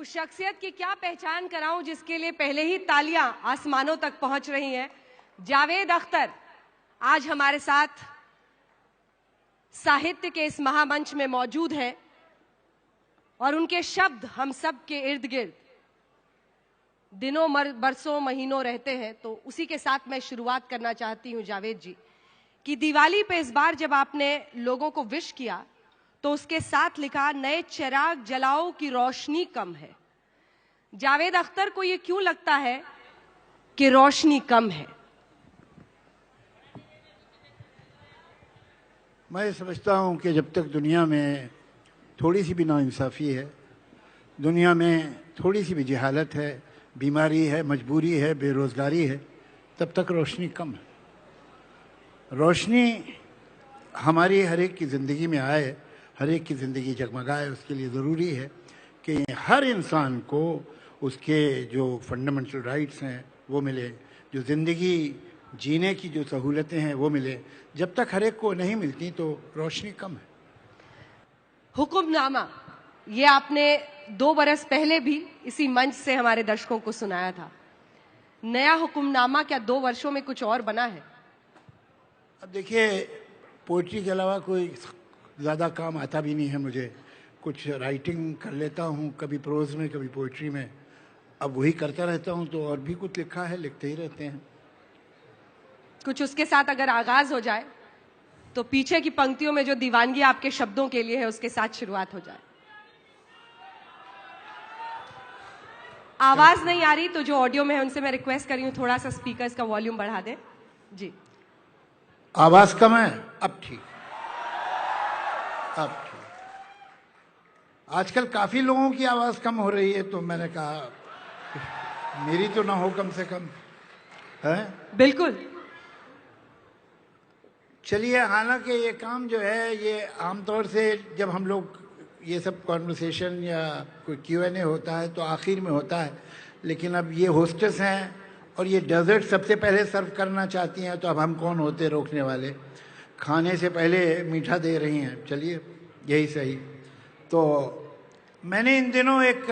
उस शख्सियत की क्या पहचान कराऊं जिसके लिए पहले ही तालियां आसमानों तक पहुंच रही हैं। जावेद अख्तर आज हमारे साथ साहित्य के इस महामंच में मौजूद हैं और उनके शब्द हम सब के इर्द गिर्द दिनों बरसों महीनों रहते हैं। तो उसी के साथ मैं शुरुआत करना चाहती हूं जावेद जी कि दिवाली पे इस बार जब आपने लोगों को विश किया तो उसके साथ लिखा नए चिराग जलाओ की रोशनी कम है। जावेद अख्तर को ये क्यों लगता है कि रोशनी कम है? मैं समझता हूं कि जब तक दुनिया में थोड़ी सी भी नाइंसाफ़ी है, दुनिया में थोड़ी सी भी जहालत है, बीमारी है, मजबूरी है, बेरोज़गारी है, तब तक रोशनी कम है। रोशनी हमारी हर एक की ज़िंदगी में आए, हर एक की ज़िंदगी जगमगाए, उसके लिए ज़रूरी है कि हर इंसान को उसके जो फंडामेंटल राइट्स हैं वो मिले, जो ज़िंदगी जीने की जो सहूलतें हैं वो मिले। जब तक हर एक को नहीं मिलती तो रोशनी कम है। हुक्मनामा ये आपने 2 बरस पहले भी इसी मंच से हमारे दर्शकों को सुनाया था। नया हुक्मनामा क्या 2 वर्षों में कुछ और बना है? अब देखिए, पोइट्री के अलावा कोई ज़्यादा काम आता भी नहीं है मुझे। कुछ राइटिंग कर लेता हूँ, कभी प्रोज़ में, कभी पोइट्री में। अब वही करता रहता हूँ, तो और भी कुछ लिखा है, लिखते ही रहते हैं। कुछ उसके साथ अगर आगाज हो जाए तो पीछे की पंक्तियों में जो दीवानगी आपके शब्दों के लिए है उसके साथ शुरुआत हो जाए। आवाज नहीं आ रही तो जो ऑडियो में है उनसे मैं रिक्वेस्ट कर रही हूं थोड़ा सा स्पीकर्स का वॉल्यूम बढ़ा दें। जी, आवाज कम है? अब ठीक, अब ठीक। आजकल काफी लोगों की आवाज कम हो रही है, तो मैंने कहा मेरी तो ना हो कम से कम, है? बिल्कुल। चलिए, हालांकि ये काम जो है ये आमतौर से जब हम लोग ये सब कॉन्वर्सेशन या कोई Q&A होता है तो आखिर में होता है, लेकिन अब ये होस्टेस हैं और ये डेजर्ट सबसे पहले सर्व करना चाहती हैं, तो अब हम कौन होते रोकने वाले? खाने से पहले मीठा दे रही हैं, चलिए यही सही। तो मैंने इन दिनों एक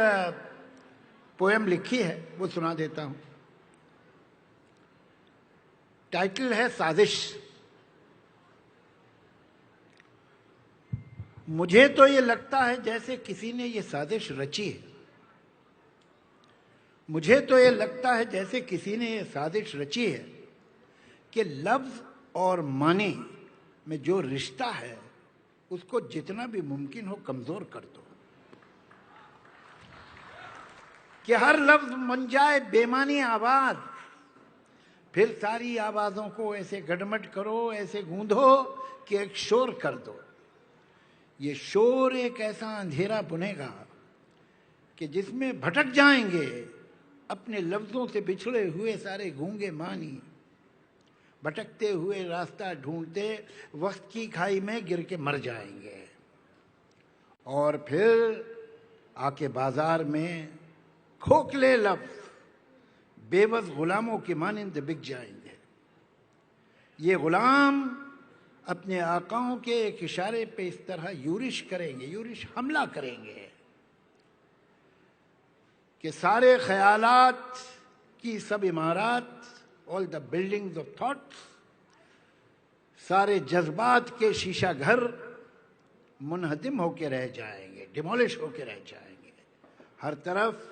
पोएम लिखी है, वो सुना देता हूँ। टाइटल है साजिश। मुझे तो ये लगता है जैसे किसी ने ये साजिश रची है। मुझे तो ये लगता है जैसे किसी ने ये साजिश रची है कि लफ्ज और मानी में जो रिश्ता है उसको जितना भी मुमकिन हो कमजोर कर दो, कि हर लफ्ज बन जाए बेमानी आवाज, फिर सारी आवाजों को ऐसे गड़मट करो, ऐसे गूंधो कि एक शोर कर दो। ये शोर एक ऐसा अंधेरा बुनेगा कि जिसमें भटक जाएंगे अपने लफ्जों से बिछड़े हुए सारे गूंगे मानी, भटकते हुए रास्ता ढूंढते वक्त की खाई में गिर के मर जाएंगे, और फिर आके बाजार में खोखले लफ्ज बेबस गुलामों के मानिंद बिक जाएंगे। ये गुलाम अपने आकाओं के एक इशारे पे इस तरह यूरिश करेंगे, यूरिश हमला करेंगे कि सारे ख्यालात की सब इमारत, all the buildings of thoughts, सारे जज्बात के शीशा घर मुनहदिम होके रह जाएंगे, डिमोलिश होके रह जाएंगे। हर तरफ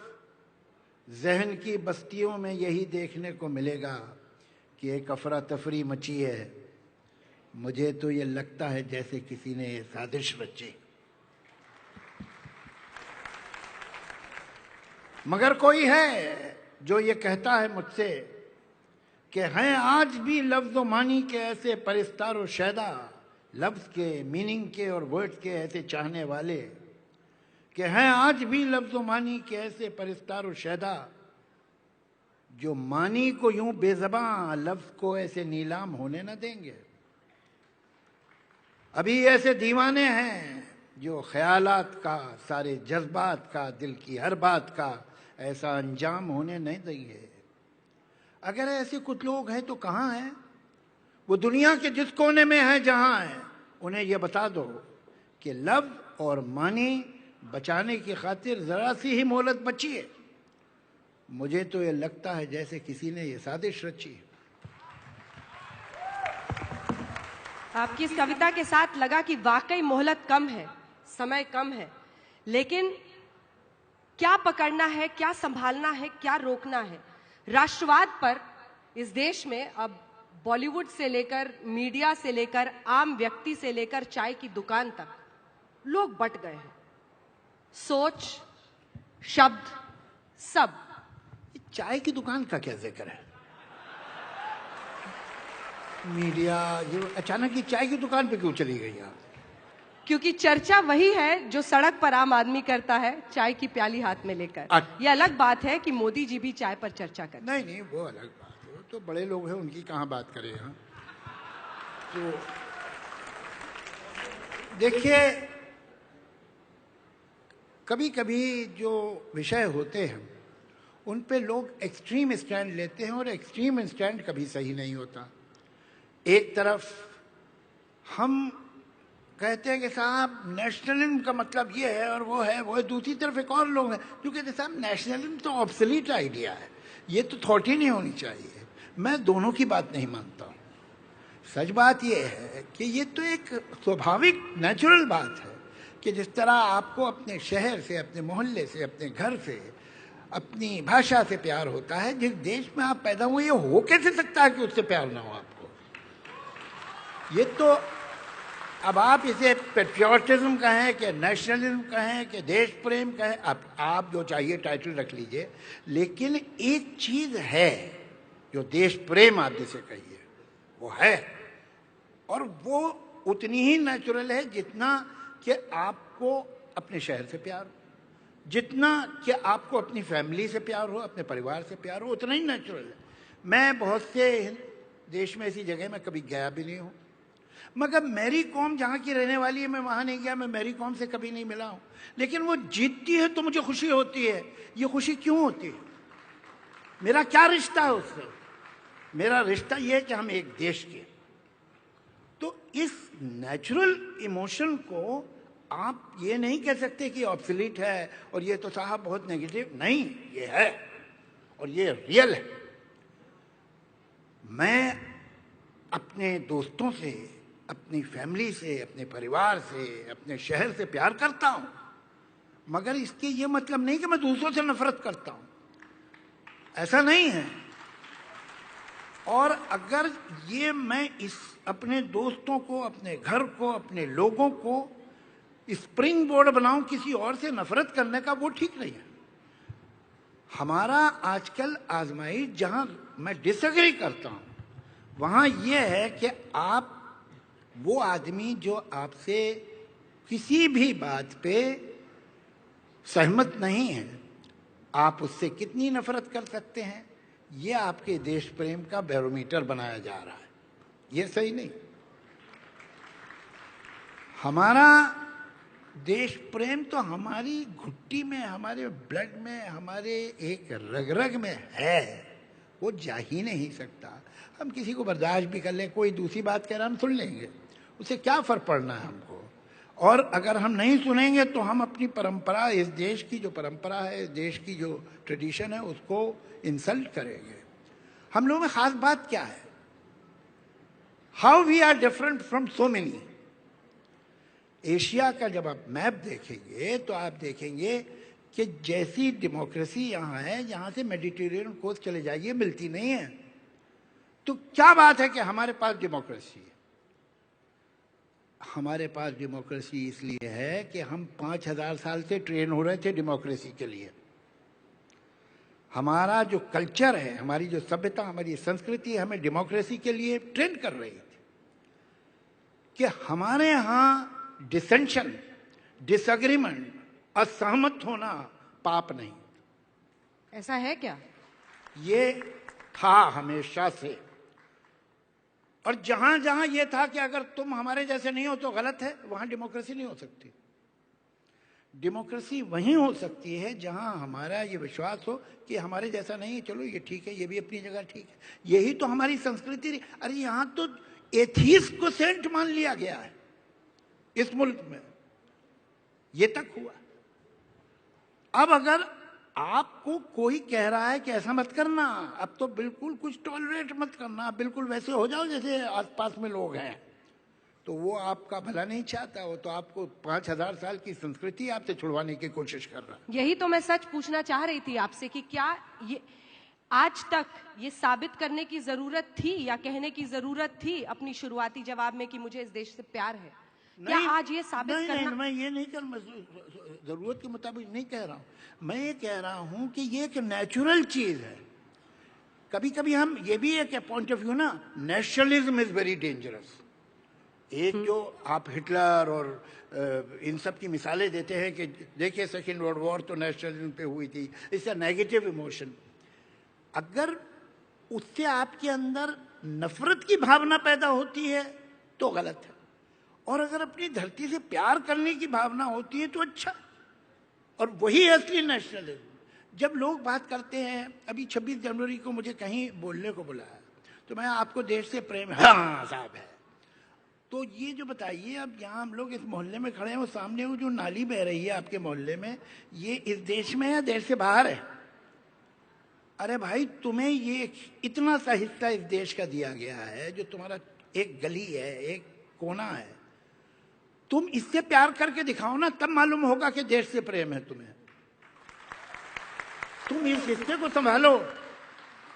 जहन की बस्तियों में यही देखने को मिलेगा कि एक अफरा तफरी मची है। मुझे तो ये लगता है जैसे किसी ने ये साजिश रची। मगर कोई है जो ये कहता है मुझसे कि हैं आज भी लफ्ज़ व मानी के ऐसे परिस्तार व शैदा, लफ्ज़ के, मीनिंग के और वर्ड्स के ऐसे चाहने वाले, कि हैं आज भी लफ्ज़ व मानी के ऐसे परिस्तार व शैदा, जो मानी को यूं बेज़बां, लफ्ज़ को ऐसे नीलाम होने न देंगे। अभी ऐसे दीवाने हैं जो ख्यालात का, सारे जज्बात का, दिल की हर बात का ऐसा अंजाम होने नहीं देंगे। अगर ऐसे कुछ लोग हैं तो कहाँ हैं? वो दुनिया के जिस कोने में है जहाँ है, उन्हें यह बता दो कि लफ्ज़ और मानी बचाने की खातिर जरा सी ही मोहलत बची है। मुझे तो ये लगता है जैसे किसी ने ये साजिश रची है। आपकी इस कविता के साथ लगा कि वाकई मोहलत कम है, समय कम है, लेकिन क्या पकड़ना है, क्या संभालना है, क्या रोकना है। राष्ट्रवाद पर इस देश में अब बॉलीवुड से लेकर, मीडिया से लेकर, आम व्यक्ति से लेकर चाय की दुकान तक लोग बट गए हैं। सोच, शब्द, सब। चाय की दुकान का क्या जिक्र है? मीडिया ये अचानक ही चाय की दुकान पे क्यों चली गई आप? क्योंकि चर्चा वही है जो सड़क पर आम आदमी करता है, चाय की प्याली हाथ में लेकर। ये अलग बात है कि मोदी जी भी चाय पर चर्चा करते हैं। नहीं, वो अलग बात है। तो बड़े लोग हैं, उनकी कहाँ बात करें यहाँ। तो देखिए, कभी कभी जो विषय होते हैं उन पे लोग एक्सट्रीम स्टैंड लेते हैं, और एक्सट्रीम स्टैंड कभी सही नहीं होता। एक तरफ हम कहते हैं कि साहब नेशनलिज्म का मतलब ये है और वो है, दूसरी तरफ एक और लोग हैं जो कहते हैं साहब नेशनलिज्म तो ऑब्सोलीट आइडिया है, ये तो थॉट ही नहीं होनी चाहिए। मैं दोनों की बात नहीं मानता हूँ। सच बात ये है कि ये तो एक स्वाभाविक नेचुरल बात है कि जिस तरह आपको अपने शहर से, अपने मोहल्ले से, अपने घर से, अपनी भाषा से प्यार होता है, जिस देश में आप पैदा हुए, ये हो कैसे सकता है कि उससे प्यार ना हो आपको? ये तो अब आप इसे पेट्रियोटिज्म कहें कि नेशनलिज्म कहें कि देश प्रेम कहें, अब आप जो चाहिए टाइटल रख लीजिए, लेकिन एक चीज है जो देश प्रेम आप जिसे कहिए वो है, और वो उतनी ही नेचुरल है जितना कि आपको अपने शहर से प्यार हो, जितना कि आपको अपनी फैमिली से प्यार हो, अपने परिवार से प्यार हो, उतना ही नेचुरल है। मैं बहुत से देश में ऐसी जगह में कभी गया भी नहीं हूँ, मगर मेरी कौम जहाँ की रहने वाली है मैं वहाँ नहीं गया, मैं मेरी कौम से कभी नहीं मिला हूँ, लेकिन वो जीतती है तो मुझे खुशी होती है। ये खुशी क्यों होती है? मेरा क्या रिश्ता है उससे? मेरा रिश्ता ये है कि हम एक देश के। तो इस नेचुरल इमोशन को आप ये नहीं कह सकते कि ऑब्सोलीट है और ये तो साहब बहुत नेगेटिव। नहीं, ये है और ये रियल है। मैं अपने दोस्तों से, अपनी फैमिली से, अपने परिवार से, अपने शहर से प्यार करता हूं, मगर इसके ये मतलब नहीं कि मैं दूसरों से नफरत करता हूं, ऐसा नहीं है। और अगर ये मैं इस अपने दोस्तों को, अपने घर को, अपने लोगों को स्प्रिंग बोर्ड बनाऊं किसी और से नफरत करने का, वो ठीक नहीं है। हमारा आजकल आजमाइश जहां मैं डिसएग्री करता हूं वहां यह है कि आप वो आदमी जो आपसे किसी भी बात पे सहमत नहीं है, आप उससे कितनी नफरत कर सकते हैं, ये आपके देश प्रेम का बैरोमीटर बनाया जा रहा है। ये सही नहीं। हमारा देश प्रेम तो हमारी घुट्टी में, हमारे ब्लड में, हमारे एक रग रग में है, वो जा ही नहीं सकता। हम किसी को बर्दाश्त भी कर लें, कोई दूसरी बात कह रहा हम सुन लेंगे, उससे क्या फर्क पड़ना है हमको। और अगर हम नहीं सुनेंगे तो हम अपनी परंपरा, इस देश की जो परंपरा है, इस देश की जो ट्रेडिशन है, उसको इंसल्ट करेंगे। हम लोगों में खास बात क्या है? How we are different from so many. Asia का जब आप मैप देखेंगे तो आप देखेंगे कि जैसी डेमोक्रेसी यहाँ है, यहाँ से मेडिटेरियन कोस्ट चले जाइए, मिलती नहीं है। तो क्या बात है कि हमारे पास डेमोक्रेसी है? हमारे पास डेमोक्रेसी इसलिए है कि हम 5000 साल से ट्रेन हो रहे थे डेमोक्रेसी के लिए। हमारा जो कल्चर है, हमारी जो सभ्यता, हमारी संस्कृति हमें डेमोक्रेसी के लिए ट्रेन कर रही थी कि हमारे यहाँ डिसेंशन, डिसएग्रीमेंट, असहमत होना पाप नहीं। ऐसा है क्या? ये था हमेशा से। और जहां जहां ये था कि अगर तुम हमारे जैसे नहीं हो तो गलत है, वहां डेमोक्रेसी नहीं हो सकती। डेमोक्रेसी वहीं हो सकती है जहां हमारा ये विश्वास हो कि हमारे जैसा नहीं है, चलो ये ठीक है, ये भी अपनी जगह ठीक है। यही तो हमारी संस्कृति। अरे यहां तो एथीस्ट को सेंट मान लिया गया है इस मुल्क में, ये तक हुआ। अब अगर आपको कोई कह रहा है कि ऐसा मत करना, अब तो बिल्कुल कुछ टॉलरेट मत करना, आप बिल्कुल वैसे हो जाओ जैसे आसपास में लोग हैं, तो वो आपका भला नहीं चाहता, वो तो आपको 5000 साल की संस्कृति आपसे छुड़वाने की कोशिश कर रहा है। यही तो मैं सच पूछना चाह रही थी आपसे कि क्या ये आज तक ये साबित करने की जरूरत थी या कहने की जरूरत थी अपनी शुरुआती जवाब में कि मुझे इस देश से प्यार है? क्या आज ये साबित नहीं, करना? नहीं, मैं ये नहीं कर, जरूरत के मुताबिक नहीं कह रहा हूं, मैं ये कह रहा हूं कि ये एक नेचुरल चीज है। कभी कभी हम ये भी एक पॉइंट ऑफ व्यू ना, नेशनलिज्म इज वेरी डेंजरस। एक जो आप हिटलर और इन सब की मिसालें देते हैं कि देखिए सेकेंड वर्ल्ड वॉर तो नेशनलिज्म पे हुई थी, इससे नेगेटिव इमोशन, अगर उससे आपके अंदर नफरत की भावना पैदा होती है तो गलत है, और अगर अपनी धरती से प्यार करने की भावना होती है तो अच्छा, और वही है असली नेशनलिज्म। जब लोग बात करते हैं, अभी 26 जनवरी को मुझे कहीं बोलने को बुलाया, तो मैं आपको देश से प्रेम है, हाँ साहब है, तो ये जो बताइए, अब यहाँ हम लोग इस मोहल्ले में खड़े हैं, वो सामने वो जो नाली बह रही है आपके मोहल्ले में, ये इस देश में है, देश से बाहर है? अरे भाई, तुम्हें ये इतना सा हिस्सा इस देश का दिया गया है जो तुम्हारा एक गली है, एक कोना है, तुम इससे प्यार करके दिखाओ ना, तब मालूम होगा कि देश से प्रेम है तुम्हें। तुम इस हिस्से को संभालो,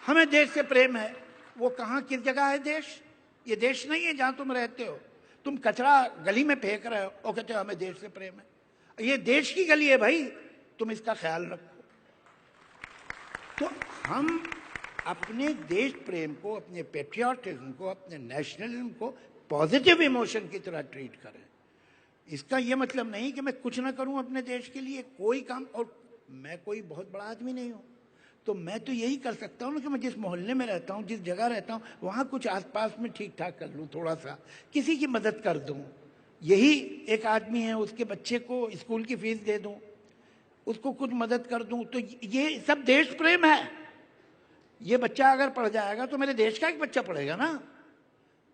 हमें देश से प्रेम है। वो कहाँ किस जगह है देश? ये देश नहीं है जहां तुम रहते हो। तुम कचरा गली में फेंक रहे हो और कहते हो हमें देश से प्रेम है। ये देश की गली है भाई, तुम इसका ख्याल रखो। तो हम अपने देश प्रेम को, अपने पेट्रियाटिज्म को, अपने नेशनलिज्म को पॉजिटिव इमोशन की तरह ट्रीट करें। इसका यह मतलब नहीं कि मैं कुछ ना करूं अपने देश के लिए, कोई काम, और मैं कोई बहुत बड़ा आदमी नहीं हूं, तो मैं तो यही कर सकता हूँ कि मैं जिस मोहल्ले में रहता हूँ, जिस जगह रहता हूँ, वहाँ कुछ आसपास में ठीक ठाक कर लूँ, थोड़ा सा किसी की मदद कर दूँ। यही एक आदमी है, उसके बच्चे को स्कूल की फीस दे दूँ, उसको कुछ मदद कर दूँ, तो ये सब देश प्रेम है। ये बच्चा अगर पढ़ जाएगा तो मेरे देश का एक बच्चा पढ़ेगा ना।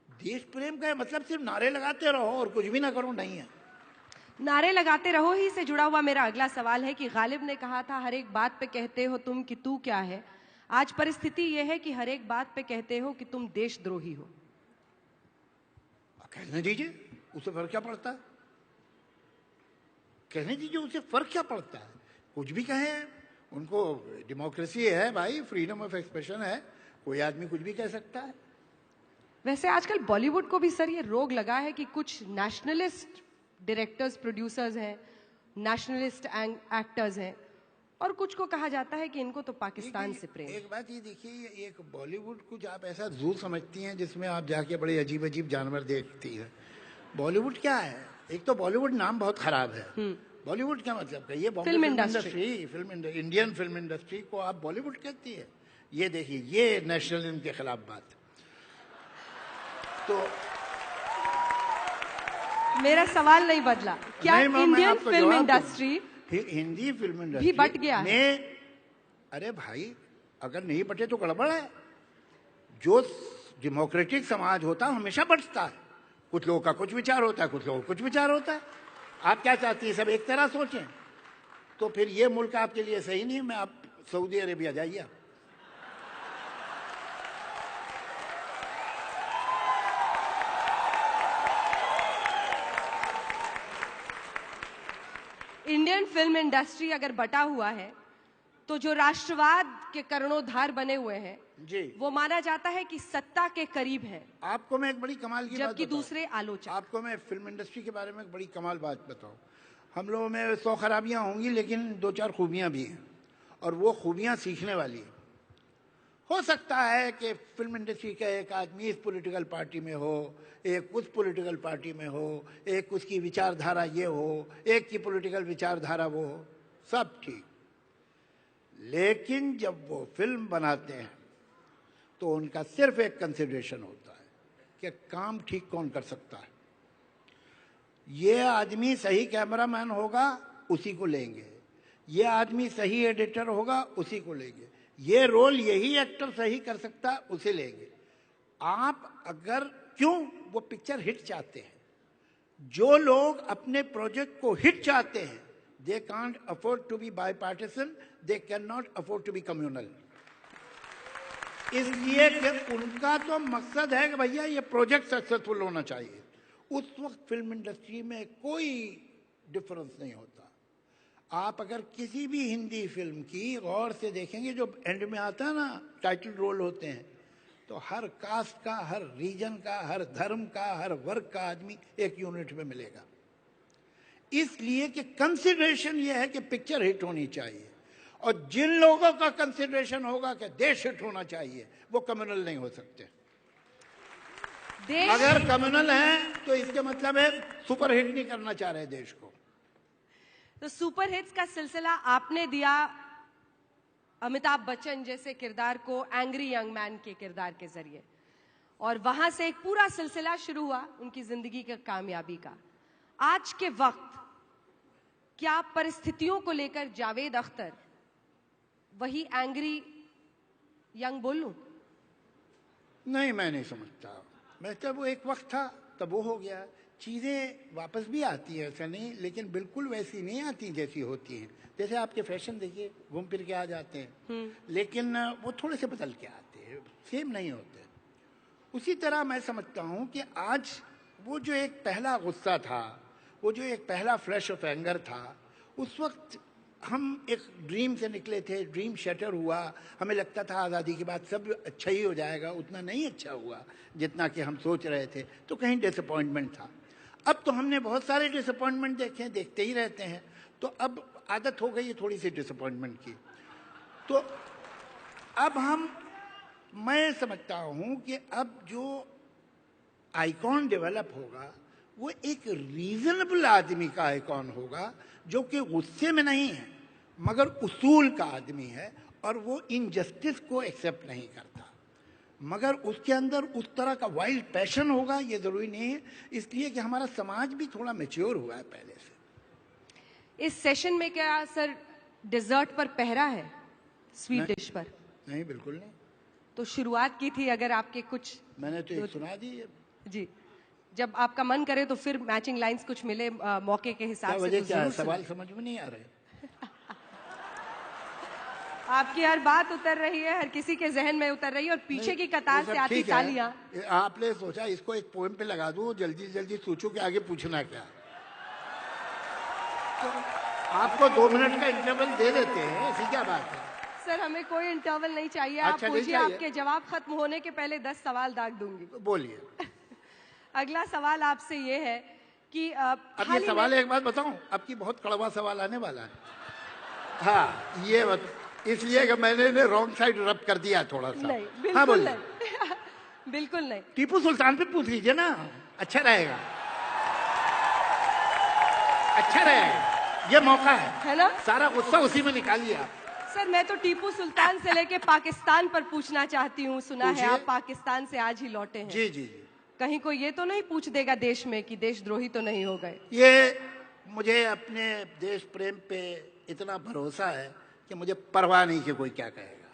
देश प्रेम का मतलब सिर्फ नारे लगाते रहो और कुछ भी ना करो नहीं है। नारे लगाते रहो ही से जुड़ा हुआ मेरा अगला सवाल है कि गालिब ने कहा था हर एक बात पे कहते हो तुम कि तू क्या है। आज परिस्थिति यह है कि हर एक बात पे कहते हो कि तुम देशद्रोही हो। कहने दीजिए, उसे फर्क क्या पड़ता है? कहने दीजिए, उसे फर्क क्या पड़ता है? कुछ भी कहें, उनको डेमोक्रेसी है भाई, फ्रीडम ऑफ एक्सप्रेशन है, कोई आदमी कुछ भी कह सकता है। वैसे आजकल बॉलीवुड को भी सर ये रोग लगा है कि कुछ नेशनलिस्ट डायरेक्टर्स, प्रोड्यूसर्स हैं, नेशनलिस्ट एक्टर्स हैं, और कुछ को कहा जाता है कि इनको तो पाकिस्तान से प्रेम। एक बात ये देखिए, एक बॉलीवुड कुछ आप ऐसा जू समझती हैं जिसमें आप जाके बड़े अजीब अजीब जानवर देखती हैं। बॉलीवुड क्या है? एक तो बॉलीवुड नाम बहुत खराब है। बॉलीवुड क्या मतलब है? ये film industry, Indian film industry को आप बॉलीवुड कहती है? ये देखिए, ये नेशनलिज्म के खिलाफ बात। तो मेरा सवाल नहीं बदला, क्या Indian film industry, Hindi film industry भी बट गया है? अरे भाई, अगर नहीं बटे तो गड़बड़ है। जो डेमोक्रेटिक समाज होता है हमेशा बटता है। कुछ लोगों का कुछ विचार होता है, कुछ लोगों का कुछ विचार होता है। आप क्या चाहती हैं? सब एक तरह सोचें? तो फिर ये मुल्क आपके लिए सही नहीं है। मैं आप सऊदी अरेबिया जाइए। इंडियन फिल्म इंडस्ट्री अगर बटा हुआ है तो जो राष्ट्रवाद के कर्णोधार बने हुए हैं जी, वो माना जाता है कि सत्ता के करीब है। आपको मैं एक बड़ी कमाल की बात जबकि दूसरे आलोचक, आपको मैं फिल्म इंडस्ट्री के बारे में एक बड़ी कमाल बात बताऊं। हम लोगों में 100 खराबियां होंगी, लेकिन 2-4 खूबियां भी हैं, और वो खूबियां सीखने वाली हैं। हो सकता है कि फिल्म इंडस्ट्री का एक आदमी इस पॉलिटिकल पार्टी में हो, एक उस पॉलिटिकल पार्टी में हो, एक उसकी विचारधारा ये हो, एक की पॉलिटिकल विचारधारा वो हो, सब ठीक। लेकिन जब वो फिल्म बनाते हैं तो उनका सिर्फ एक कंसिडरेशन होता है कि काम ठीक कौन कर सकता है। ये आदमी सही कैमरामैन होगा, उसी को लेंगे। ये आदमी सही एडिटर होगा, उसी को लेंगे। ये रोल यही एक्टर सही कर सकता है, उसे लेंगे। आप अगर, क्यों? वो पिक्चर हिट चाहते हैं। जो लोग अपने प्रोजेक्ट को हिट चाहते हैं They can't afford to be bipartisan. They cannot afford to be communal. इसलिए कि उनका तो मकसद है कि भैया ये प्रोजेक्ट सक्सेसफुल होना चाहिए। उस वक्त फिल्म इंडस्ट्री में कोई डिफरेंस नहीं होता। आप अगर किसी भी हिंदी फिल्म की गौर से देखेंगे, जो एंड में आता है ना, टाइटल रोल होते हैं, तो हर कास्ट का, हर रीजन का, हर धर्म का, हर वर्ग का आदमी एक यूनिट में मिलेगा। इसलिए कि कंसिडरेशन ये है कि पिक्चर हिट होनी चाहिए, और जिन लोगों का कंसिडरेशन होगा कि देश हिट होना चाहिए, वो कम्युनल नहीं हो सकते। अगर कम्युनल है तो इसके मतलब है सुपर हिट नहीं करना चाह रहे देश को। तो सुपर हिट्स का सिलसिला आपने दिया अमिताभ बच्चन जैसे किरदार को एंग्री यंग मैन के किरदार के जरिए, और वहां से एक पूरा सिलसिला शुरू हुआ उनकी जिंदगी की कामयाबी का। आज के वक्त क्या परिस्थितियों को लेकर जावेद अख्तर वही एंग्री यंग बोल लूं? नहीं, मैं नहीं समझता। मैं तब वो एक वक्त था, तब वो हो गया। चीज़ें वापस भी आती हैं, ऐसा नहीं, लेकिन बिल्कुल वैसी नहीं आती जैसी होती हैं। जैसे आपके फैशन देखिए, घूम फिर के आ जाते हैं, लेकिन वो थोड़े से बदल के आते हैं, सेम नहीं होते। उसी तरह मैं समझता हूँ कि आज वो जो एक पहला गुस्सा था, वो जो एक पहला फ्लैश ऑफ एंगर था, उस वक्त हम एक ड्रीम से निकले थे, ड्रीम शटर हुआ। हमें लगता था आज़ादी के बाद सब अच्छा ही हो जाएगा, उतना नहीं अच्छा हुआ जितना कि हम सोच रहे थे, तो कहीं डिसअपॉइंटमेंट था। अब तो हमने बहुत सारे डिसअपॉइंटमेंट देखे हैं, देखते ही रहते हैं, तो अब आदत हो गई है थोड़ी सी डिसअपॉइंटमेंट की। तो अब मैं समझता हूँ कि अब जो आइकॉन डेवलप होगा वो एक रीजनेबल आदमी का आइकॉन होगा, जो कि गुस्से में नहीं है मगर उसूल का आदमी है, और वो इनजस्टिस को एक्सेप्ट नहीं करता, मगर उसके अंदर उस तरह का वाइल्ड पैशन होगा, ये जरूरी नहीं है। इसलिए कि हमारा समाज भी थोड़ा मैच्योर हुआ है पहले से। इस सेशन में क्या सर डिजर्ट पर पहरा है, स्वीट डिश पर? नहीं, बिल्कुल नहीं। तो शुरुआत की थी, अगर आपके कुछ मैंने तो एक सुना दी जी, जब आपका मन करे तो फिर मैचिंग लाइंस कुछ मिले मौके के हिसाब से। वजह क्या है? सवाल समझ में नहीं आ रहे। आपकी हर बात उतर रही है, हर किसी के जहन में उतर रही है, और पीछे की कतार से आती तालियां। आपने सोचा इसको एक पोएम पे लगा दूं, जल्दी जल्दी सोचो कि आगे पूछना क्या। तो आपको 2 मिनट का इंटरवल दे देते हैं, ऐसी क्या बात है? सर, हमें कोई इंटरवल नहीं चाहिए। अच्छा, आप पूछिए, आपके जवाब खत्म होने के पहले 10 सवाल दाग दूंगी। बोलिए। अगला सवाल आपसे ये है कि अब ये सवाल एक बात बताऊं, अब की बहुत कड़वा सवाल आने वाला है। हाँ, ये इसलिए कि मैंने रॉन्ग साइड रब कर दिया थोड़ा सा। नहीं, बिल्कुल नहीं। बिल्कुल नहीं। टीपू सुल्तान पे पूछ लीजिए ना, अच्छा रहेगा, अच्छा रहेगा, ये मौका है ना? सारा गुस्सा उसी में निकालिए आप। सर, मैं तो टीपू सुल्तान से लेके पाकिस्तान पर पूछना चाहती हूँ। सुना है आप पाकिस्तान से आज ही लौटे हैं। जी जी जी। कहीं कोई ये तो नहीं पूछ देगा देश में कि देशद्रोही तो नहीं हो गए? ये मुझे अपने देश प्रेम पे इतना भरोसा है कि मुझे परवाह नहीं कि कोई क्या कहेगा।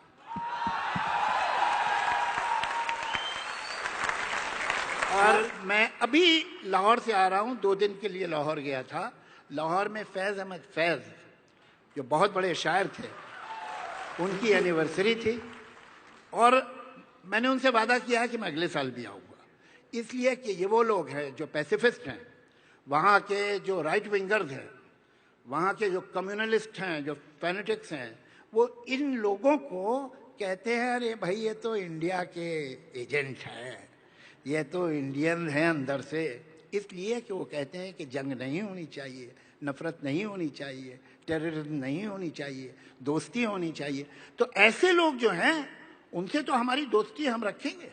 और मैं अभी लाहौर से आ रहा हूँ, 2 दिन के लिए लाहौर गया था। लाहौर में फैज़ अहमद फैज़, जो बहुत बड़े शायर थे, उनकी एनिवर्सरी थी, और मैंने उनसे वादा किया कि मैं अगले साल भी आऊँगा, इसलिए कि ये वो लोग हैं जो पैसिफिस्ट हैं, वहाँ के जो राइट विंगर्स हैं, वहाँ के जो कम्युनलिस्ट हैं, जो फैनेटिक्स हैं, वो इन लोगों को कहते हैं अरे भाई ये तो इंडिया के एजेंट हैं, ये तो इंडियन हैं अंदर से। इसलिए कि वो कहते हैं कि जंग नहीं होनी चाहिए, नफरत नहीं होनी चाहिए, टेररिज्म नहीं होनी चाहिए, दोस्ती होनी चाहिए। तो ऐसे लोग जो हैं उनसे तो हमारी दोस्ती हम रखेंगे,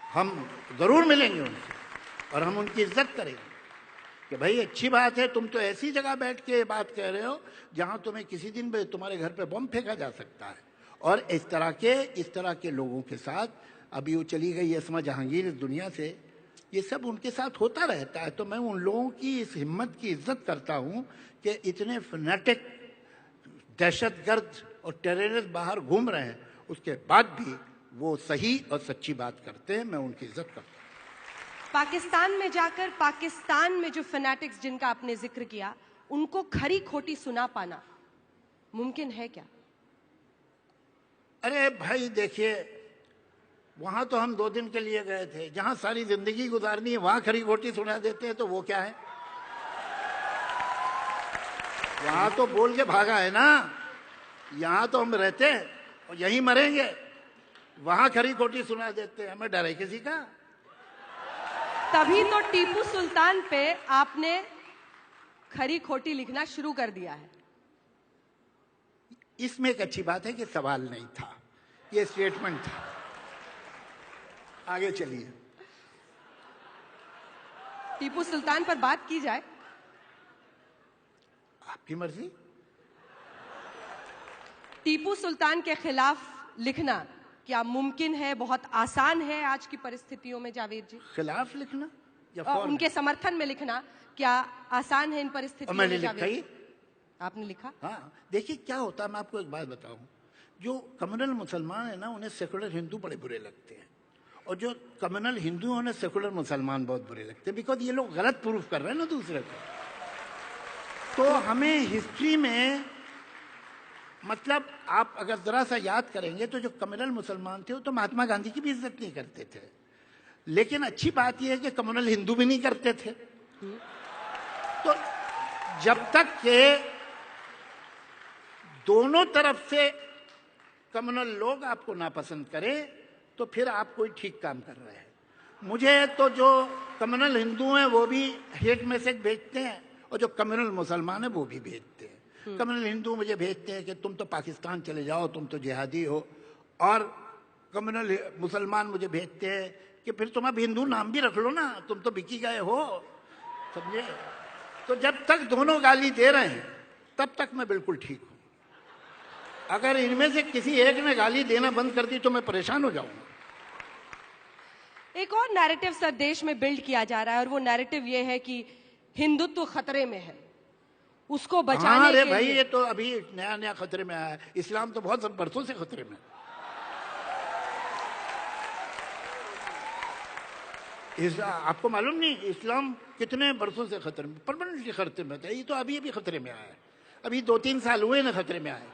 हम जरूर मिलेंगे उनसे, और हम उनकी इज्जत करेंगे कि भाई अच्छी बात है, तुम तो ऐसी जगह बैठ के बात कह रहे हो जहां तुम्हें किसी दिन भी तुम्हारे घर पे बम फेंका जा सकता है। और इस तरह के लोगों के साथ, अभी वो चली गई यसमा जहांगीर इस दुनिया से, ये सब उनके साथ होता रहता है। तो मैं उन लोगों की इस हिम्मत की इज्जत करता हूं कि इतने फनेटिक दहशतगर्द और टेररिस्ट बाहर घूम रहे हैं, उसके बाद भी वो सही और सच्ची बात करते हैं, मैं उनकी इज्जत करता हूं। पाकिस्तान में जाकर पाकिस्तान में जो फैनेटिक्स जिनका आपने जिक्र किया, उनको खरी खोटी सुना पाना मुमकिन है क्या? अरे भाई देखिए, वहां तो हम 2 दिन के लिए गए थे, जहां सारी जिंदगी गुजारनी है वहां खरी खोटी सुना देते हैं, तो वो क्या है? वहां तो बोल के भागा है ना, यहां तो हम रहते हैं और यहीं मरेंगे, वहां खरी खोटी सुना देते हैं, हमें डर है किसी का? तभी तो टीपू सुल्तान पे आपने खरी खोटी लिखना शुरू कर दिया है। इसमें एक अच्छी बात है कि सवाल नहीं था, ये स्टेटमेंट था। आगे चलिए। टीपू सुल्तान पर बात की जाए। आपकी मर्जी। टीपू सुल्तान के खिलाफ लिखना क्या मुमकिन है? बहुत आसान है आज की परिस्थितियों में जावेद जी? खिलाफ लिखना या उनके समर्थन में लिखना क्या आसान है इन परिस्थितियों में? लिखा? आपने लिखा? हाँ, देखिए क्या होता है, मैं आपको एक बात बताऊं, जो कम्युनल मुसलमान है ना उन्हें सेकुलर हिंदू बड़े बुरे लगते हैं, और जो कम्युनल हिंदू हैं उन्हें सेकुलर मुसलमान बहुत बुरे लगते हैं, बिकॉज ये लोग गलत प्रूफ कर रहे हैं ना दूसरे को। तो हमें हिस्ट्री में, मतलब आप अगर जरा सा याद करेंगे तो जो कम्युनल मुसलमान थे वो तो महात्मा गांधी की भी इज्जत नहीं करते थे, लेकिन अच्छी बात यह है कि कम्युनल हिंदू भी नहीं करते थे। तो जब तक के दोनों तरफ से कम्युनल लोग आपको नापसंद करें तो फिर आप कोई ठीक काम कर रहे हैं। मुझे तो जो कम्युनल हिंदू हैं वो भी हेट मैसेज भेजते हैं, और जो कम्युनल मुसलमान है वो भी भेजते हैं। कम्युनल हिंदू मुझे भेजते हैं कि तुम तो पाकिस्तान चले जाओ, तुम तो जिहादी हो, और कम्युनल मुसलमान मुझे भेजते हैं कि फिर तुम अब हिंदू नाम भी रख लो ना, तुम तो बिकी गए हो, समझे? तो जब तक दोनों गाली दे रहे हैं तब तक मैं बिल्कुल ठीक हूं। अगर इनमें से किसी एक ने गाली देना बंद कर दी तो मैं परेशान हो जाऊंगा। एक और नैरेटिव सर देश में बिल्ड किया जा रहा है, और वो नैरेटिव ये है कि हिंदुत्व खतरे में है, उसको बचाने अरे के भाई लिए। ये तो अभी नया नया खतरे में आया है, इस्लाम तो बहुत बरसों से खतरे में है। आपको मालूम नहीं इस्लाम कितने बरसों से खतरे में, परमानेंटली खतरे में था, ये तो अभी अभी खतरे में आया है, अभी 2-3 साल हुए ना खतरे में आए।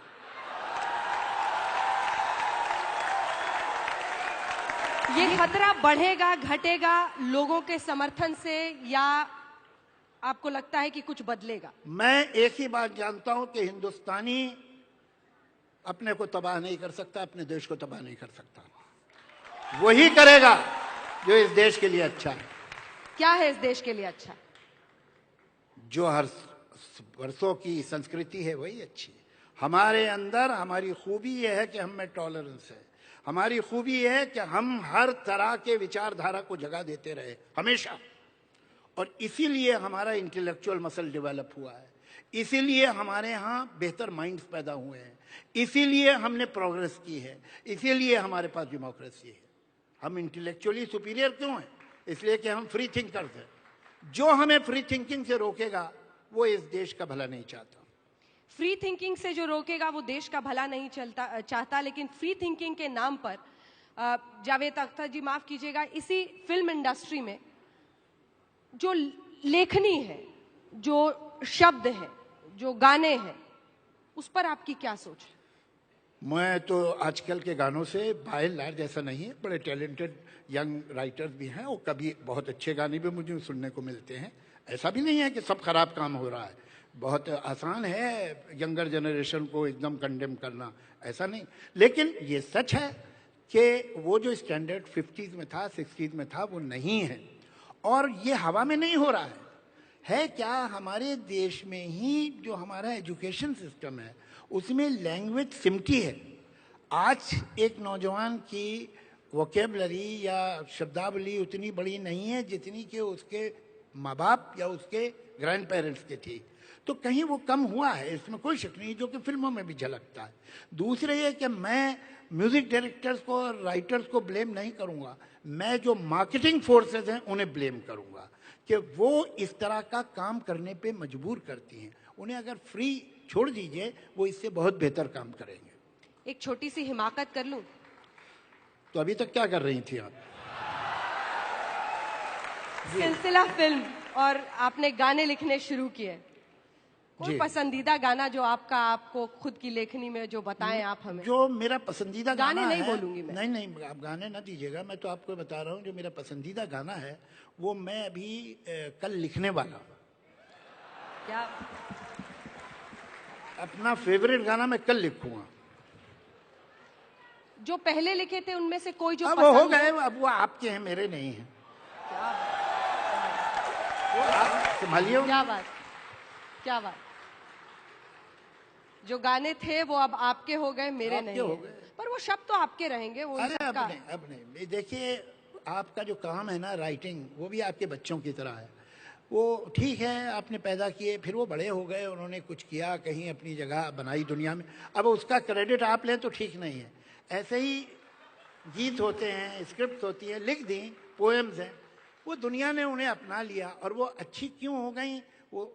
ये खतरा बढ़ेगा घटेगा लोगों के समर्थन से, या आपको लगता है कि कुछ बदलेगा? मैं एक ही बात जानता हूं कि हिंदुस्तानी अपने को तबाह नहीं कर सकता, अपने देश को तबाह नहीं कर सकता। वही करेगा जो इस देश के लिए अच्छा है। क्या है इस देश के लिए अच्छा? जो हर वर्षों की संस्कृति है वही अच्छी है। हमारे अंदर हमारी खूबी यह है कि हम में टॉलरेंस है, हमारी खूबी यह है कि हम हर तरह के विचारधारा को जगह देते रहे हमेशा, और इसीलिए हमारा इंटेलेक्चुअल मसल डेवलप हुआ है, इसीलिए हमारे यहाँ बेहतर माइंड्स पैदा हुए हैं, इसीलिए हमने प्रोग्रेस की है, इसीलिए हमारे पास डेमोक्रेसी है। हम इंटेलेक्चुअली सुपीरियर क्यों हैं? इसलिए कि हम फ्री थिंकर्स हैं। जो हमें फ्री थिंकिंग से रोकेगा वो इस देश का भला नहीं चाहता। फ्री थिंकिंग से जो रोकेगा वो देश का भला नहीं चाहता, लेकिन फ्री थिंकिंग के नाम पर जावेद अख्तर जी माफ कीजिएगा, इसी फिल्म इंडस्ट्री में जो लेखनी है, जो शब्द है, जो गाने हैं, उस पर आपकी क्या सोच है? मैं तो आजकल के गानों से बाय लार्ज ऐसा नहीं है, बड़े टैलेंटेड यंग राइटर्स भी हैं और कभी बहुत अच्छे गाने भी मुझे सुनने को मिलते हैं। ऐसा भी नहीं है कि सब खराब काम हो रहा है, बहुत आसान है यंगर जनरेशन को एकदम कंडेम करना, ऐसा नहीं। लेकिन ये सच है कि वो जो स्टैंडर्ड 50s में था, 60s में था, वो नहीं है, और ये हवा में नहीं हो रहा है क्या? हमारे देश में ही जो हमारा एजुकेशन सिस्टम है उसमें लैंग्वेज सिमटी है। आज एक नौजवान की वोकेबलरी या शब्दावली उतनी बड़ी नहीं है जितनी कि उसके माँ बाप या उसके ग्रैंड पेरेंट्स की थी, तो कहीं वो कम हुआ है, इसमें कोई शक नहीं, जो कि फिल्मों में भी झलकता है। दूसरे ये कि मैं म्यूजिक डायरेक्टर्स को और राइटर्स को ब्लेम नहीं करूंगा, मैं जो मार्केटिंग फोर्सेस हैं उन्हें ब्लेम करूंगा कि वो इस तरह का काम करने पे मजबूर करती हैं। उन्हें अगर फ्री छोड़ दीजिए वो इससे बहुत बेहतर काम करेंगे। एक छोटी सी हिमाकत कर लूं? तो अभी तक क्या कर रही थी आप? सिलसिला फिल्म और आपने गाने लिखने शुरू किए, कोई जी। पसंदीदा गाना जो आपको खुद की लेखनी में जो बताएं आप हमें। जो मेरा पसंदीदा गाने गाना नहीं है, बोलूंगी मैं। नहीं आप गाने ना दीजिएगा, मैं तो आपको बता रहा हूँ जो मेरा पसंदीदा गाना है वो मैं अभी कल लिखने वाला हूँ। क्या? अपना फेवरेट गाना मैं कल लिखूंगा। जो पहले लिखे थे उनमें से कोई जो अब पसंद हो गए, अब वो आपके हैं, मेरे नहीं हैं। वो आप संभालिए। क्या बात, क्या बात। जो गाने थे वो अब आपके हो गए, मेरे आपके नहीं हो हैं। गए। पर वो शब्द तो आपके रहेंगे, वो अरे सबका। अब नहीं देखिए, आपका जो काम है ना राइटिंग, वो भी आपके बच्चों की तरह है। वो ठीक है, आपने पैदा किए, फिर वो बड़े हो गए, उन्होंने कुछ किया, कहीं अपनी जगह बनाई दुनिया में, अब उसका क्रेडिट आप लें तो ठीक नहीं है। ऐसे ही गीत होते हैं, स्क्रिप्ट होती है, लिख दी, पोएम्स हैं, वो दुनिया ने उन्हें अपना लिया, और वो अच्छी क्यों हो गई वो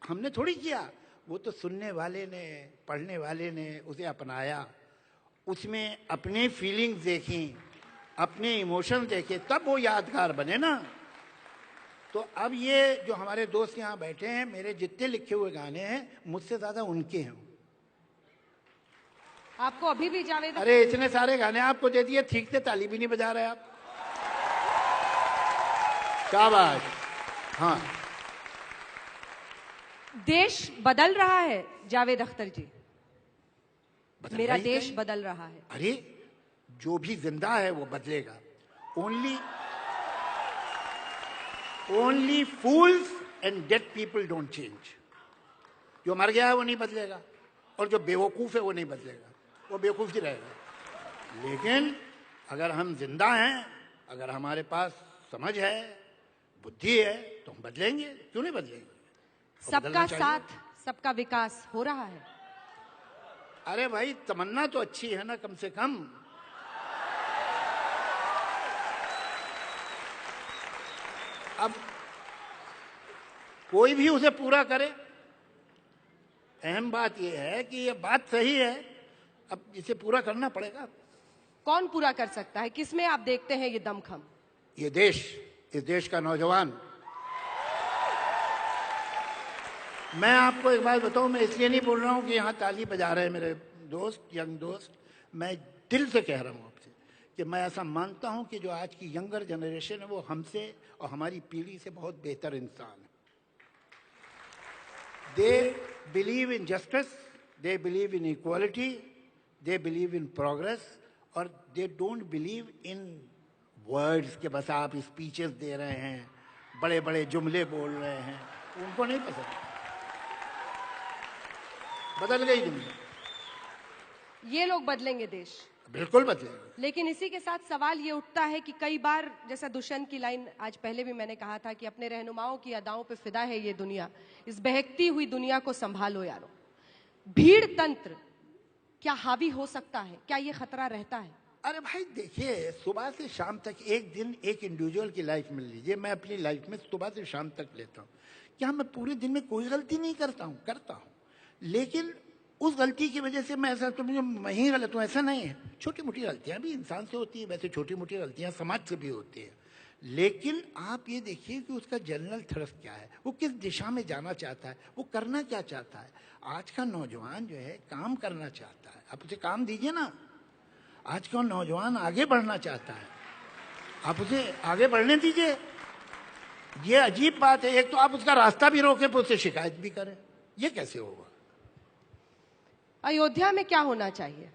हमने थोड़ी किया, वो तो सुनने वाले ने, पढ़ने वाले ने उसे अपनाया, उसमें अपनी फीलिंग्स देखी, अपने इमोशन देखे, तब वो यादगार बने ना। तो अब ये जो हमारे दोस्त यहाँ बैठे हैं, मेरे जितने लिखे हुए गाने हैं मुझसे ज्यादा उनके हैं। आपको अभी भी जावेद, अरे इतने सारे गाने आपको दे दिए, ठीक से ताली भी नहीं बजा रहे आप। क्या बात। हाँ, देश बदल रहा है जावेद अख्तर जी, मेरा रही देश कहीं। बदल रहा है। अरे जो भी जिंदा है वो बदलेगा। Only fools and dead people don't change. जो मर गया है वो नहीं बदलेगा, और जो बेवकूफ है वो नहीं बदलेगा, वो बेवकूफ ही रहेगा। लेकिन अगर हम जिंदा हैं, अगर हमारे पास समझ है, बुद्धि है, तो हम बदलेंगे, क्यों नहीं बदलेंगे। और सबका बदलना चाहिए। साथ, सबका विकास हो रहा है। अरे भाई, तमन्ना तो अच्छी है ना, कम से कम। अब कोई भी उसे पूरा करे। अहम बात यह है कि यह बात सही है, अब इसे पूरा करना पड़ेगा। कौन पूरा कर सकता है? किसमें आप देखते हैं ये दमखम? ये देश, इस देश का नौजवान। मैं आपको एक बात बताऊं, मैं इसलिए नहीं बोल रहा हूं कि यहां ताली बजा रहे हैं मेरे दोस्त, यंग दोस्त। मैं दिल से कह रहा हूं आपसे कि मैं ऐसा मानता हूं कि जो आज की यंगर जनरेशन है वो हमसे और हमारी पीढ़ी से बहुत बेहतर इंसान है। They believe in justice, they believe in equality, they believe in progress, और they don't believe in words के बस आप स्पीचेस दे रहे हैं, बड़े बड़े जुमले बोल रहे हैं, उनको नहीं पसंद। बदल गई दुनिया। ये लोग बदलेंगे देश, बिल्कुल बदलेगी। लेकिन इसी के साथ सवाल ये उठता है कि कई बार, जैसा दुष्यंत की लाइन आज पहले भी मैंने कहा था कि अपने रहनुमाओं की अदाओं पे फिदा है ये दुनिया, इस बहकती हुई दुनिया को संभालो यारो। भीड़ तंत्र क्या हावी हो सकता है? क्या ये खतरा रहता है? अरे भाई देखिए, सुबह से शाम तक एक दिन एक इंडिविजुअल की लाइफ में लीजिए। मैं अपनी लाइफ में सुबह से शाम तक लेता हूँ। क्या मैं पूरे दिन में कोई गलती नहीं करता हूँ? करता हूँ, लेकिन उस गलती की वजह से मैं ऐसा तो मुझे मैं ही गलत हूँ ऐसा नहीं है। छोटी मोटी गलतियां भी इंसान से होती है, वैसे छोटी मोटी गलतियां समाज से भी होती है। लेकिन आप ये देखिए कि उसका जनरल थ्रस्ट क्या है, वो किस दिशा में जाना चाहता है, वो करना क्या चाहता है। आज का नौजवान जो है काम करना चाहता है, आप उसे काम दीजिए ना। आज का नौजवान आगे बढ़ना चाहता है, आप उसे आगे बढ़ने दीजिए। ये अजीब बात है, एक तो आप उसका रास्ता भी रोके तो उससे शिकायत भी करें, ये कैसे होगा। अयोध्या में क्या होना चाहिए?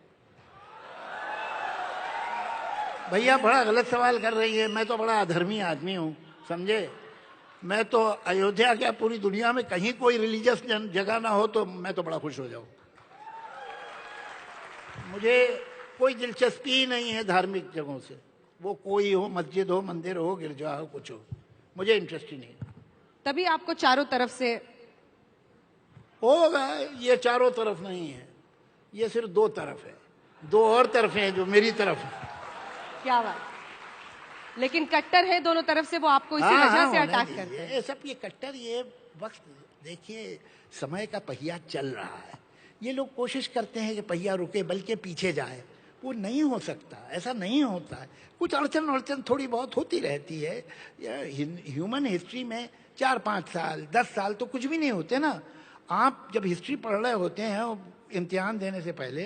भैया बड़ा गलत सवाल कर रही है। मैं तो बड़ा अधर्मी आदमी हूं, समझे। मैं तो अयोध्या क्या, पूरी दुनिया में कहीं कोई रिलीजियस जगह ना हो तो मैं तो बड़ा खुश हो जाऊं। मुझे कोई दिलचस्पी ही नहीं है धार्मिक जगहों से, वो कोई हो, मस्जिद हो, मंदिर हो, गिरजा हो, कुछ हो, मुझे इंटरेस्ट ही नहीं। तभी आपको चारों तरफ से होगा। ये चारों तरफ नहीं है, ये सिर्फ दो तरफ है, दो और तरफ हैं जो मेरी तरफ है। क्या बात। लेकिन कट्टर है दोनों तरफ से, वो आपको इसी वजह से अटैक करते हैं। ये सब ये कट्टर, ये वक्त देखिए, समय का पहिया चल रहा है। ये लोग कोशिश करते हैं कि पहिया रुके बल्कि पीछे जाए, वो नहीं हो सकता, ऐसा नहीं होता है। कुछ अड़चन थोड़ी बहुत होती रहती है। ह्यूमन हिस्ट्री में 4-5 साल 10 साल तो कुछ भी नहीं होते ना। आप जब हिस्ट्री पढ़ रहे होते हैं इम्तिहान देने से पहले,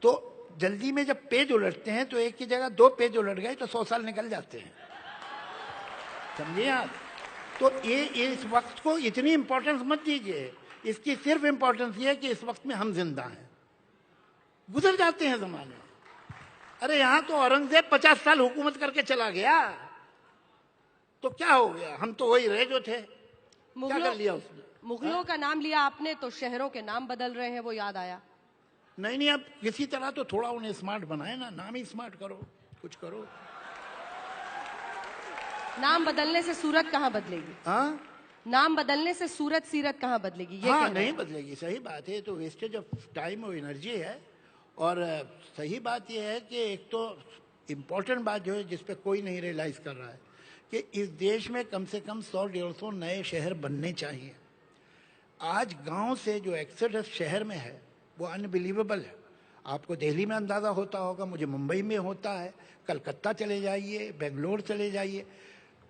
तो जल्दी में जब पेज उलटते हैं तो एक की जगह 2 पेज उलट गए तो 100 साल निकल जाते हैं, समझिए आप। तो ये इस वक्त को इतनी इंपॉर्टेंस मत दीजिए, इसकी सिर्फ इंपॉर्टेंस ये है कि इस वक्त में हम जिंदा हैं, गुजर जाते हैं जमाने। अरे यहां तो औरंगजेब 50 साल हुकूमत करके चला गया, तो क्या हो गया, हम तो वही रहे जो थे, क्या कर लिया उसने। मुगलों का नाम लिया आपने तो शहरों के नाम बदल रहे हैं, वो याद आया। नहीं, अब किसी तरह तो थोड़ा उन्हें स्मार्ट बनाए ना, नाम ही स्मार्ट करो, कुछ करो। नाम बदलने से सूरत कहाँ बदलेगी? हाँ, नाम बदलने से सूरत सीरत कहाँ बदलेगी? ये हाँ, नहीं बदलेगी, सही बात है। तो वेस्टेज ऑफ टाइम और एनर्जी है। और सही बात यह है कि एक तो इम्पोर्टेंट बात जो है जिस पे कोई नहीं रियलाइज कर रहा है कि इस देश में कम से कम 100-150 नए शहर बनने चाहिए। आज गांव से जो एक्सोडस शहर में है वो अनबिलीवेबल है। आपको दिल्ली में अंदाज़ा होता होगा, मुझे मुंबई में होता है, कलकत्ता चले जाइए, बेंगलोर चले जाइए।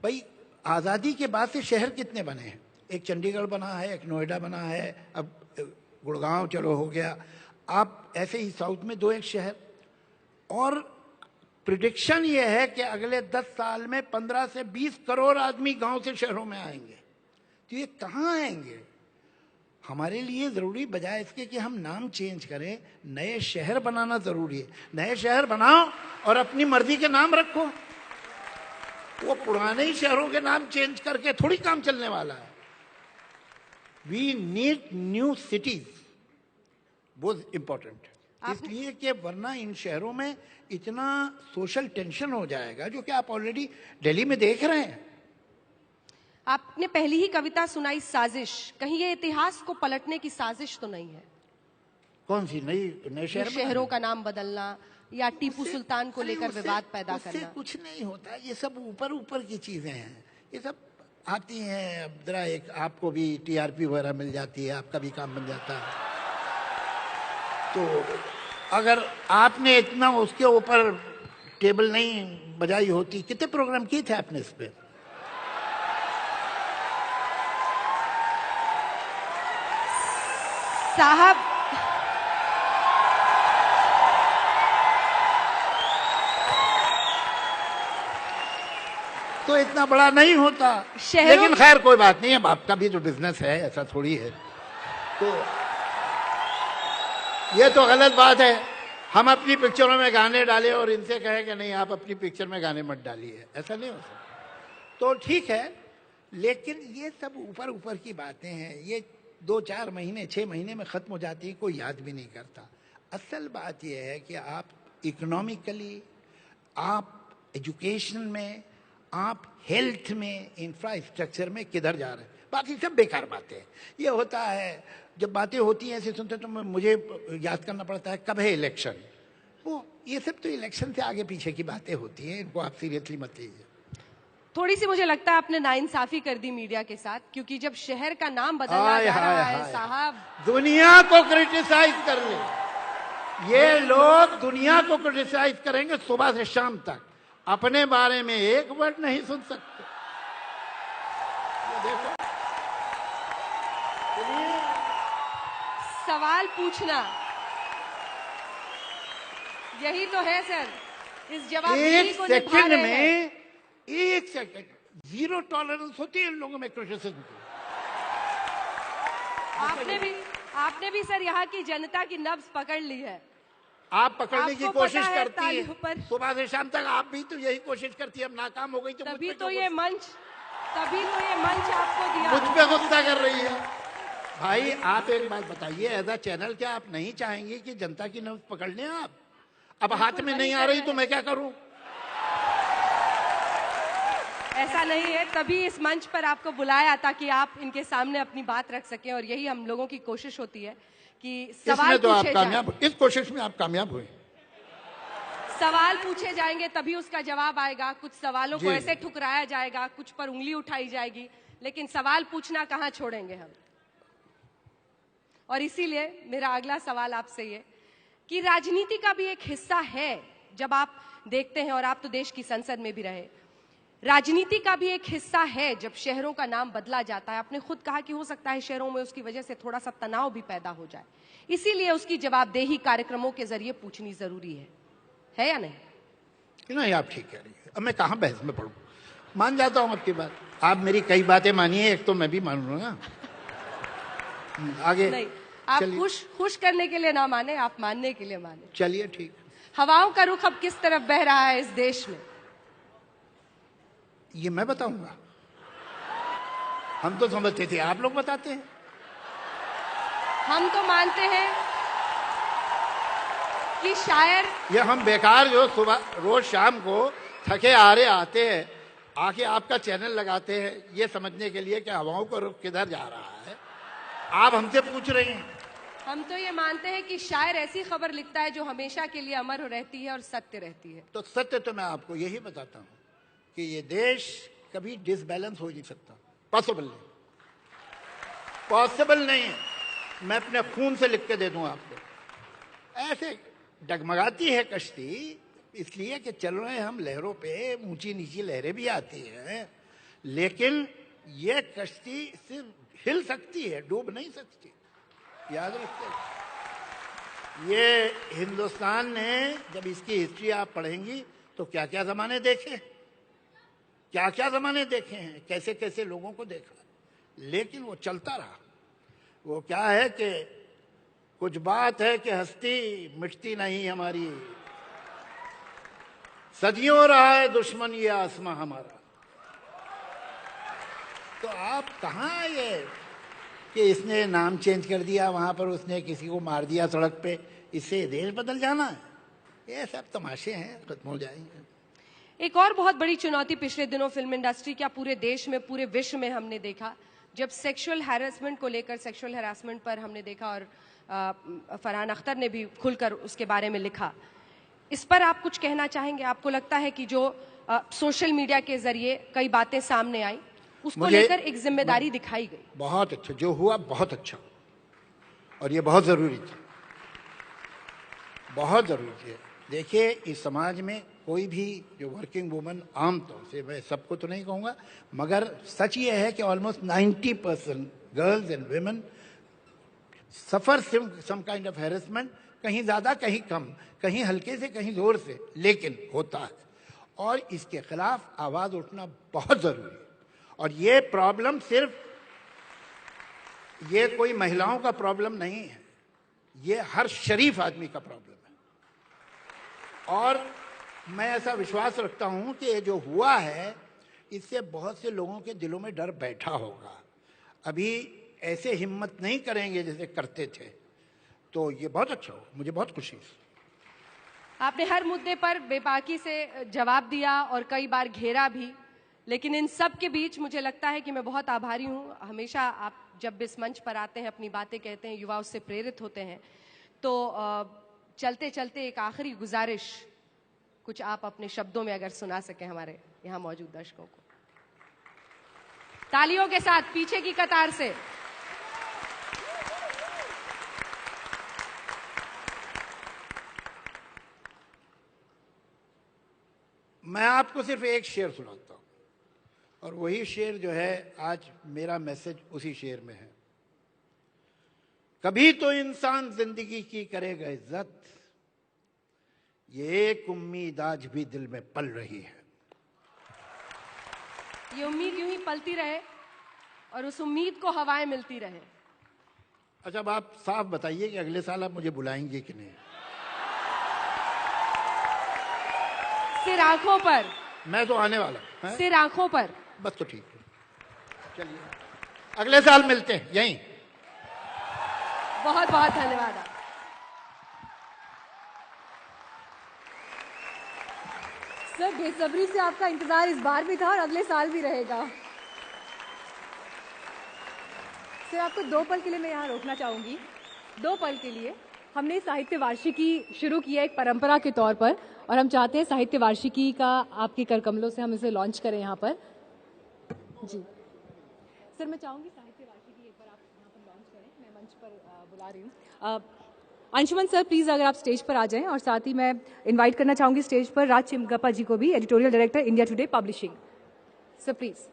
भाई आज़ादी के बाद से शहर कितने बने हैं? एक चंडीगढ़ बना है, एक नोएडा बना है, अब गुड़गांव चलो हो गया, आप ऐसे ही साउथ में 2-1 शहर। और प्रिडिक्शन ये है कि अगले 10 साल में 15 से 20 करोड़ आदमी गांव से शहरों में आएंगे। तो ये कहाँ आएंगे? हमारे लिए ज़रूरी बजाय इसके कि हम नाम चेंज करें, नए शहर बनाना ज़रूरी है। नए शहर बनाओ और अपनी मर्जी के नाम रखो। वो पुराने ही शहरों के नाम चेंज करके थोड़ी काम चलने वाला है। वी नीड न्यू सिटीज, बहुत इंपॉर्टेंट है। इसलिए कि वरना इन शहरों में इतना सोशल टेंशन हो जाएगा, जो कि आप ऑलरेडी दिल्ली में देख रहे हैं। आपने पहली ही कविता सुनाई साजिश, कहीं ये इतिहास को पलटने की साजिश तो नहीं है? कौन सी नए शहरों का नाम बदलना या टीपू सुल्तान को लेकर विवाद पैदा करना? कुछ नहीं होता, ये सब ऊपर ऊपर की चीजें हैं, ये सब आती हैं। अब जरा एक आपको भी टीआरपी वगैरह मिल जाती है, आपका भी काम बन जाता है। तो अगर आपने इतना उसके ऊपर टेबल नहीं बजाई होती, कितने प्रोग्राम किए थे आपने इस पे? साहब, तो इतना बड़ा नहीं होता, लेकिन खैर कोई बात नहीं है, आपका भी जो बिजनेस है ऐसा थोड़ी है। तो ये तो गलत बात है, हम अपनी पिक्चरों में गाने डालें और इनसे कहें कि नहीं आप अपनी पिक्चर में गाने मत डालिए, ऐसा नहीं हो सकता। तो ठीक है, लेकिन ये सब ऊपर ऊपर की बातें हैं, ये 2-4 महीने 6 महीने में खत्म हो जाती है, कोई याद भी नहीं करता। असल बात यह है कि आप इकोनॉमिकली, आप एजुकेशन में, आप हेल्थ में, इंफ्रास्ट्रक्चर में किधर जा रहे हैं, बाकी सब बेकार बातें हैं। ये होता है जब बातें होती हैं ऐसे सुनते तो मुझे याद करना पड़ता है कब है इलेक्शन। वो ये सब तो इलेक्शन से आगे पीछे की बातें होती हैं, इनको आप सीरियसली मत लीजिए। थोड़ी सी मुझे लगता है आपने नाइंसाफी कर दी मीडिया के साथ, क्योंकि जब शहर का नाम बदलना जा रहा है साहब, दुनिया को क्रिटिसाइज कर ले, ये लोग दुनिया को क्रिटिसाइज करेंगे सुबह से शाम तक, अपने बारे में एक वर्ड नहीं सुन सकते। देखो, सवाल पूछना यही तो है सर, इस जवाबदेही को निभा रहे हैं। एक सेकंड 0 टॉलरेंस होती है इन लोगों में क्रिटिसिज्म की। आपने भी सर यहाँ की जनता की नब्ज पकड़ ली है। आप पकड़ने की कोशिश करती है सुबह से शाम तक, आप भी तो यही कोशिश करती है, अब नाकाम हो गई तो तभी तो ये मंच आपको दिया, मुझ पे गुस्सा कर रही है। भाई आप एक बात बताइए, एज अ चैनल क्या आप नहीं चाहेंगे कि जनता की नब्ज पकड़ लें आप? अब हाथ में नहीं आ रही तो मैं क्या करूं? ऐसा नहीं है, तभी इस मंच पर आपको बुलाया ताकि आप इनके सामने अपनी बात रख सकें, और यही हम लोगों की कोशिश होती है कि सवाल तो आप कामयाब, इस कोशिश में आप कामयाब हुए। सवाल पूछे जाएंगे तभी उसका जवाब आएगा। कुछ सवालों को ऐसे ठुकराया जाएगा, कुछ पर उंगली उठाई जाएगी, लेकिन सवाल पूछना कहाँ छोड़ेंगे हम। और इसीलिए मेरा अगला सवाल आपसे ये कि राजनीति का भी एक हिस्सा है, जब आप देखते हैं, और आप तो देश की संसद में भी रहे, राजनीति का भी एक हिस्सा है जब शहरों का नाम बदला जाता है। आपने खुद कहा कि हो सकता है शहरों में उसकी वजह से थोड़ा सा तनाव भी पैदा हो जाए, इसीलिए उसकी जवाबदेही कार्यक्रमों के जरिए पूछनी जरूरी है या नहीं? नहीं, आप ठीक कह रही है। अब मैं कहाँ बहस में पढ़ूं, मान जाता हूं आपकी बात। आप मेरी कई बातें मानिए, एक तो मैं भी मानूंगा। आगे नहीं, आप खुश करने के लिए ना माने, आप मानने के लिए माने। चलिए ठीक। हवाओं का रुख अब किस तरफ बह रहा है इस देश में? ये मैं बताऊंगा? हम तो समझते थे, आप लोग बताते हैं। हम तो मानते हैं कि शायर ये हम बेकार जो सुबह रोज शाम को थके हारे आते हैं, आके आपका चैनल लगाते हैं ये समझने के लिए कि हवाओं का रुख किधर जा रहा है, आप हमसे पूछ रहे हैं। हम तो ये मानते हैं कि शायर ऐसी खबर लिखता है जो हमेशा के लिए अमर रहती है और सत्य रहती है। तो सत्य तो मैं आपको यही बताता हूं कि ये देश कभी डिसबैलेंस हो नहीं सकता। पॉसिबल नहीं, पॉसिबल नहीं है। मैं अपने खून से लिख के दे दूं आपको। ऐसे डगमगाती है कश्ती इसलिए कि चल रहे हैं हम लहरों पे, ऊंची नीची लहरें भी आती हैं, लेकिन ये कश्ती सिर्फ हिल सकती है, डूब नहीं सकती। याद रखते। ये हिंदुस्तान ने जब इसकी हिस्ट्री आप पढ़ेंगी तो क्या क्या जमाने देखे, क्या क्या जमाने देखे हैं, कैसे कैसे लोगों को देखा, लेकिन वो चलता रहा। वो क्या है कि कुछ बात है कि हस्ती मिटती नहीं हमारी, सदियों रहा है दुश्मन ये आसमां हमारा। तो आप कहाँ ये कि इसने नाम चेंज कर दिया, वहां पर उसने किसी को मार दिया सड़क पे, इससे देश बदल जाना है? ये सब तमाशे हैं, खत्म हो जाएंगे। एक और बहुत बड़ी चुनौती पिछले दिनों फिल्म इंडस्ट्री, क्या पूरे देश में, पूरे विश्व में हमने देखा, जब सेक्सुअल हैरेसमेंट को लेकर, सेक्सुअल हैरेसमेंट पर हमने देखा और फरहान अख्तर ने भी खुलकर उसके बारे में लिखा। इस पर आप कुछ कहना चाहेंगे? आपको लगता है कि जो सोशल मीडिया के जरिए कई बातें सामने आई उसको लेकर एक जिम्मेदारी दिखाई गई? बहुत अच्छा जो हुआ, बहुत अच्छा, और ये बहुत जरूरी था, बहुत जरूरी है। देखिए इस समाज में कोई भी जो वर्किंग वुमन, आमतौर से, मैं सबको तो नहीं कहूँगा, मगर सच ये है कि almost 90% girls and women suffer some kind of harassment, कहीं ज़्यादा कहीं कम, कहीं हल्के से कहीं जोर से, लेकिन होता है। और इसके खिलाफ आवाज़ उठना बहुत ज़रूरी है। और ये प्रॉब्लम सिर्फ ये कोई महिलाओं का प्रॉब्लम नहीं है, ये हर शरीफ आदमी का प्रॉब्लम है। और मैं ऐसा विश्वास रखता हूं कि ये जो हुआ है इससे बहुत से लोगों के दिलों में डर बैठा होगा, अभी ऐसे हिम्मत नहीं करेंगे जैसे करते थे। तो ये बहुत अच्छा हो, मुझे बहुत खुशी है। आपने हर मुद्दे पर बेबाकी से जवाब दिया और कई बार घेरा भी, लेकिन इन सब के बीच मुझे लगता है कि मैं बहुत आभारी हूँ। हमेशा आप जब इस मंच पर आते हैं, अपनी बातें कहते हैं, युवा उससे प्रेरित होते हैं। तो चलते चलते एक आखिरी गुजारिश, कुछ आप अपने शब्दों में अगर सुना सकें हमारे यहाँ मौजूद दर्शकों को, तालियों के साथ पीछे की कतार से। मैं आपको सिर्फ एक शेर सुनाता हूं, और वही शेर जो है आज मेरा मैसेज उसी शेर में है। कभी तो इंसान जिंदगी की करेगा इज्जत, ये एक उम्मीद आज भी दिल में पल रही है। ये उम्मीद यूं ही पलती रहे और उस उम्मीद को हवाएं मिलती रहे। अच्छा, अब आप साफ बताइए कि अगले साल आप मुझे बुलाएंगे कि नहीं? सिर आंखों पर। मैं तो आने वाला हूं। सिर आंखों पर। बस तो ठीक है, चलिए अगले साल मिलते हैं यहीं। बहुत बहुत धन्यवाद। आप सर, बेसब्री से आपका इंतजार इस बार भी था और अगले साल भी रहेगा। सर, आपको 2 पल के लिए मैं यहाँ रोकना चाहूंगी। 2 पल के लिए हमने साहित्य वार्षिकी शुरू की है एक परंपरा के तौर पर, और हम चाहते हैं साहित्य वार्षिकी का आपके कर कमलों से हम इसे लॉन्च करें यहाँ पर। जी सर, मैं चाहूंगी साहित्य वार्षिकी एक बार आप यहाँ पर लॉन्च करें। मैं मंच पर बुला रही हूँ। अंशुमन सर, प्लीज अगर आप स्टेज पर आ जाएं, और साथ ही मैं इनवाइट करना चाहूंगी स्टेज पर राज चिमगप्पा जी को भी, editorial director, India today publishing. Sir please.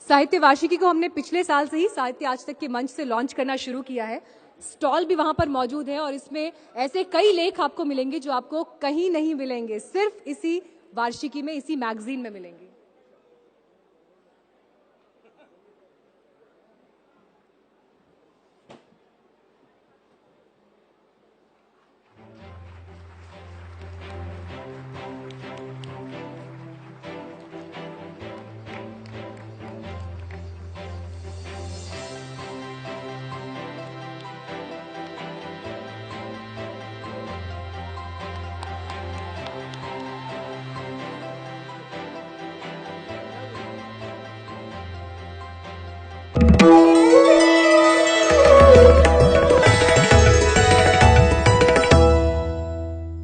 साहित्य वार्षिकी को हमने पिछले साल से ही साहित्य आज तक के मंच से लॉन्च करना शुरू किया है। स्टॉल भी वहां पर मौजूद है और इसमें ऐसे कई लेख आपको मिलेंगे जो आपको कहीं नहीं मिलेंगे, सिर्फ इसी वार्षिकी में, इसी मैगजीन में मिलेंगे।